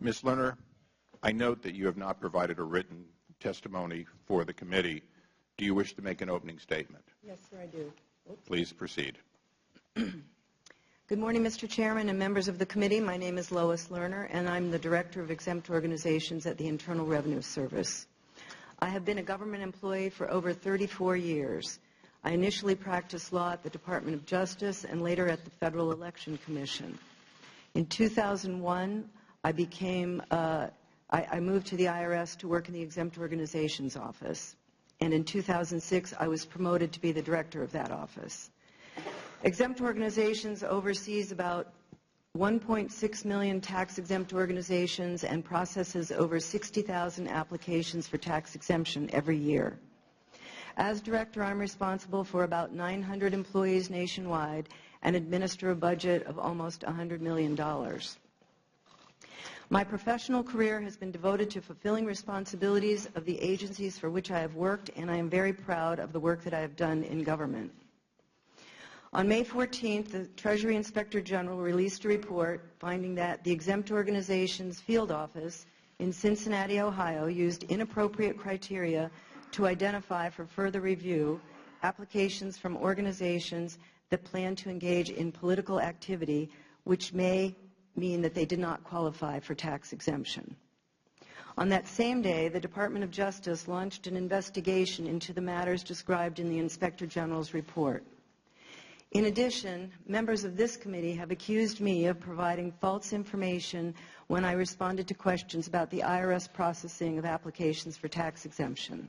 Ms. Lerner, I note that you have not provided a written testimony for the committee. Do you wish to make an opening statement? Yes, sir, I do. Oops. Please proceed. Good morning, Mr. Chairman and members of the committee. My name is Lois Lerner, and I'm the Director of Exempt Organizations at the Internal Revenue Service. I have been a government employee for over 34 years. I initially practiced law at the Department of Justice and later at the Federal Election Commission. In 2001, I moved to the IRS to work in the Exempt Organizations Office. And in 2006, I was promoted to be the director of that office. Exempt Organizations oversees about 1.6 million tax-exempt organizations and processes over 60,000 applications for tax exemption every year. As director, I'm responsible for about 900 employees nationwide and administer a budget of almost $100 million. My professional career has been devoted to fulfilling responsibilities of the agencies for which I have worked, and I am very proud of the work that I have done in government. On May 14th, the Treasury Inspector General released a report finding that the Exempt Organizations Field Office in Cincinnati, Ohio, used inappropriate criteria to identify for further review applications from organizations that plan to engage in political activity, which may mean that they did not qualify for tax exemption. On that same day, the Department of Justice launched an investigation into the matters described in the Inspector General's report. In addition, members of this committee have accused me of providing false information when I responded to questions about the IRS processing of applications for tax exemption.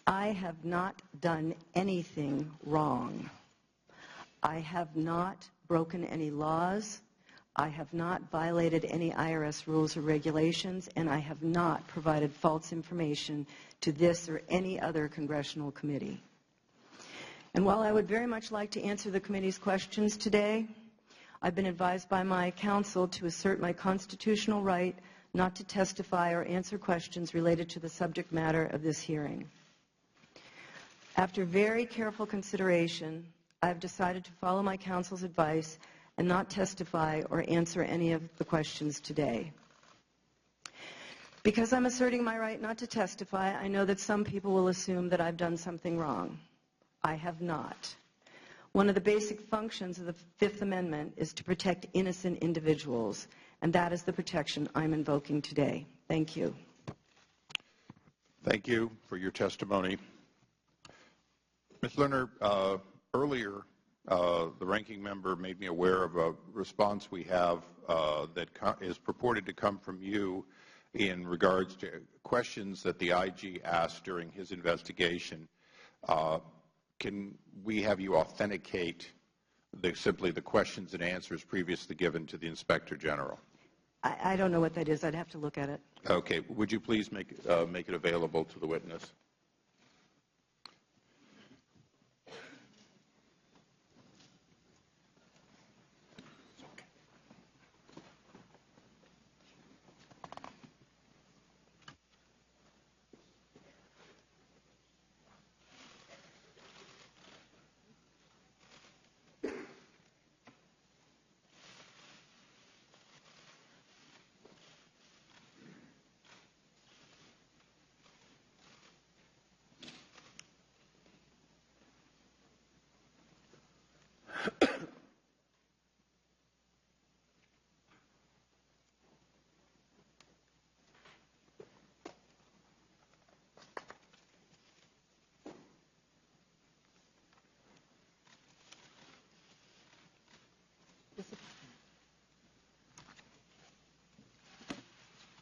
I have not done anything wrong. I have not broken any laws. I have not violated any IRS rules or regulations, and I have not provided false information to this or any other congressional committee. And while I would very much like to answer the committee's questions today, I've been advised by my counsel to assert my constitutional right not to testify or answer questions related to the subject matter of this hearing. After very careful consideration, I have decided to follow my counsel's advice and not testify or answer any of the questions today. Because I'm asserting my right not to testify, I know that some people will assume that I've done something wrong. I have not. One of the basic functions of the Fifth Amendment is to protect innocent individuals, and that is the protection I'm invoking today. Thank you. Thank you for your testimony. Ms. Lerner, earlier the ranking member made me aware of a response we have that is purported to come from you in regards to questions that the IG asked during his investigation. Can we have you authenticate simply the questions and answers previously given to the Inspector General? I don't know what that is. I'd have to look at it. Okay. Would you please make it available to the witness?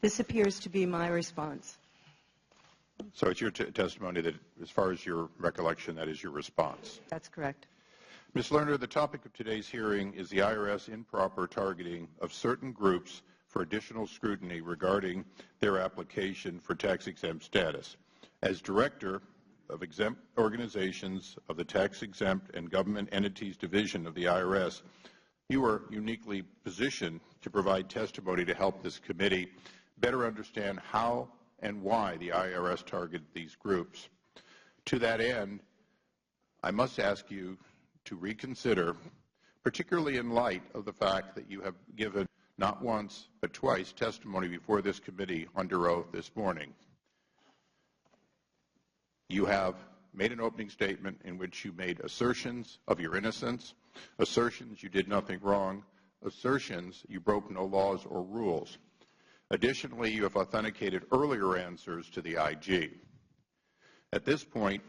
This appears to be my response. So it's your testimony that, as far as your recollection, that is your response? That's correct. Ms. Lerner, the topic of today's hearing is the IRS improper targeting of certain groups for additional scrutiny regarding their application for tax-exempt status. As Director of Exempt Organizations of the Tax-Exempt and Government Entities Division of the IRS, you are uniquely positioned to provide testimony to help this committee better understand how and why the IRS targeted these groups. To that end, I must ask you to reconsider, particularly in light of the fact that you have given not once but twice, testimony before this committee under oath this morning. You have made an opening statement in which you made assertions of your innocence, assertions you did nothing wrong, assertions you broke no laws or rules. Additionally, you have authenticated earlier answers to the IG. At this point,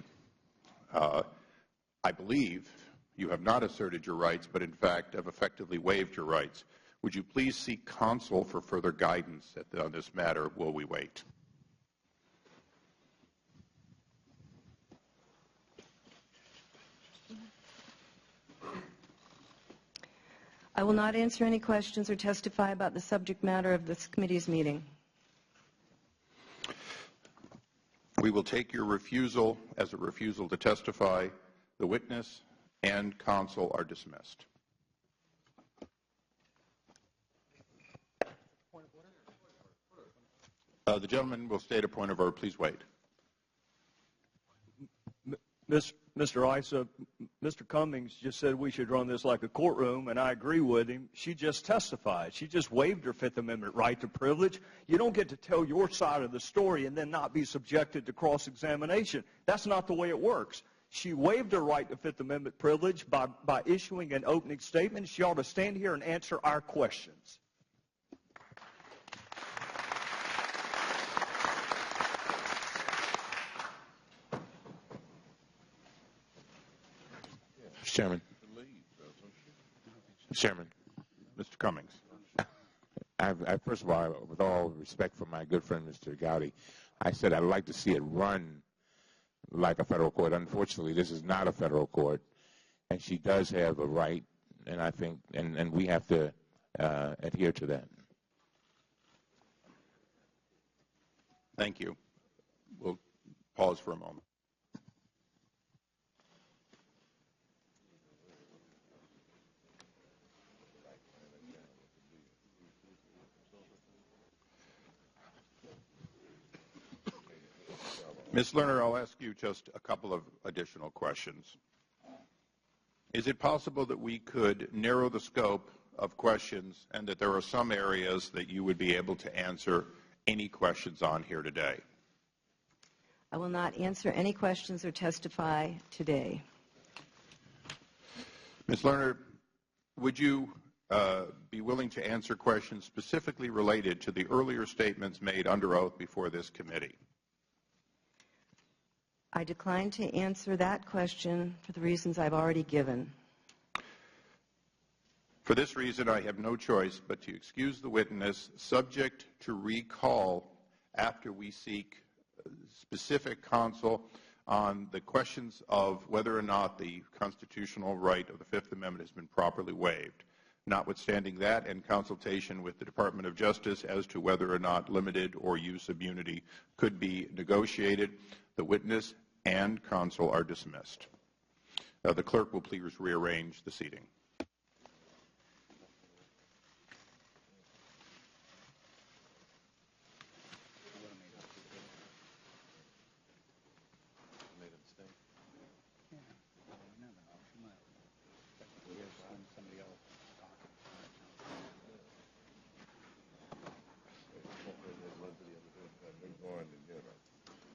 I believe you have not asserted your rights, but in fact have effectively waived your rights. Would you please seek counsel for further guidance on this matter while we wait? I will not answer any questions or testify about the subject matter of this committee's meeting. We will take your refusal as a refusal to testify. The witness and counsel are dismissed. The gentleman will state a point of order. Please wait. Mr. Issa, Mr. Cummings just said we should run this like a courtroom, and I agree with him. She just testified. She just waived her Fifth Amendment right to privilege. You don't get to tell your side of the story and then not be subjected to cross-examination. That's not the way it works. She waived her right to Fifth Amendment privilege by issuing an opening statement. She ought to stand here and answer our questions. Mr. Chairman. Mr. Cummings. First of all, with all respect for my good friend, Mr. Gowdy, I said I'd like to see it run like a federal court. Unfortunately, this is not a federal court, and she does have a right, and I think, and we have to adhere to that. Thank you. We'll pause for a moment. Ms. Lerner, I'll ask you just a couple of additional questions. Is it possible that we could narrow the scope of questions and that there are some areas that you would be able to answer any questions on here today? I will not answer any questions or testify today. Ms. Lerner, would you be willing to answer questions specifically related to the earlier statements made under oath before this committee? I decline to answer that question for the reasons I've already given. For this reason, I have no choice but to excuse the witness, subject to recall after we seek specific counsel on the questions of whether or not the constitutional right of the Fifth Amendment has been properly waived. Notwithstanding that, and consultation with the Department of Justice as to whether or not limited or use immunity could be negotiated, the witness and counsel are dismissed. The clerk will please rearrange the seating.